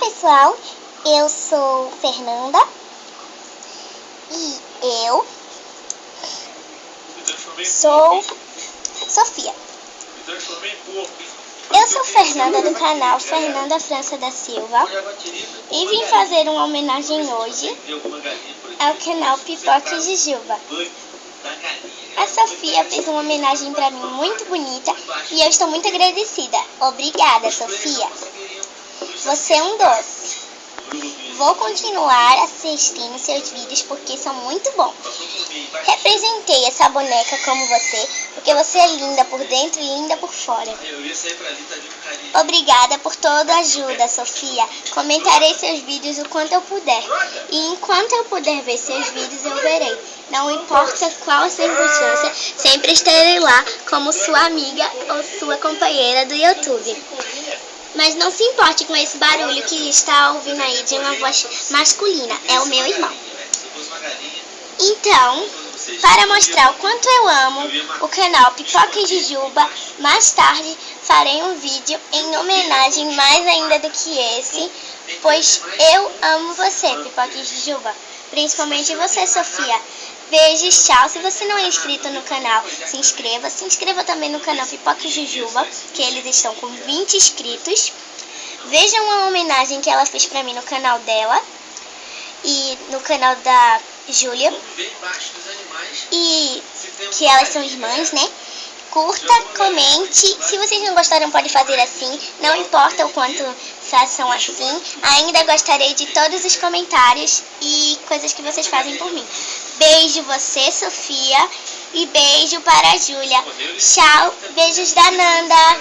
pessoal, eu sou Fernanda e eu sou Sofia. Eu sou Fernanda do canal Fernanda França da Silva e vim fazer uma homenagem hoje ao canal Pipoca e Jujuba. A Sofia fez uma homenagem para mim muito bonita e eu estou muito agradecida. Obrigada, Sofia. Você é um doce. Vou continuar assistindo seus vídeos porque são muito bons. Representei essa boneca como você, porque você é linda por dentro e linda por fora. Obrigada por toda a ajuda, Sofia. Comentarei seus vídeos o quanto eu puder. E enquanto eu puder ver seus vídeos, eu verei. Não importa qual a circunstância, sempre estarei lá como sua amiga ou sua companheira do YouTube. Mas não se importe com esse barulho que está ouvindo aí de uma voz masculina. É o meu irmão. Então, para mostrar o quanto eu amo o canal Pipoca e Jujuba, mais tarde farei um vídeo em homenagem mais ainda do que esse, pois eu amo você, Pipoca e Jujuba. Principalmente você, Sofia. Beijos, tchau. Se você não é inscrito no canal, se inscreva também no canal Pipoca e Jujuba, que eles estão com 20 inscritos. Vejam uma homenagem que ela fez pra mim no canal dela e no canal da Júlia, e que elas são irmãs, né? Curta, comente. Se vocês não gostaram, pode fazer assim. Não importa o quanto façam assim. Ainda gostarei de todos os comentários e coisas que vocês fazem por mim. Beijo você, Sofia. E beijo para a Júlia. Tchau. Beijos da Nanda.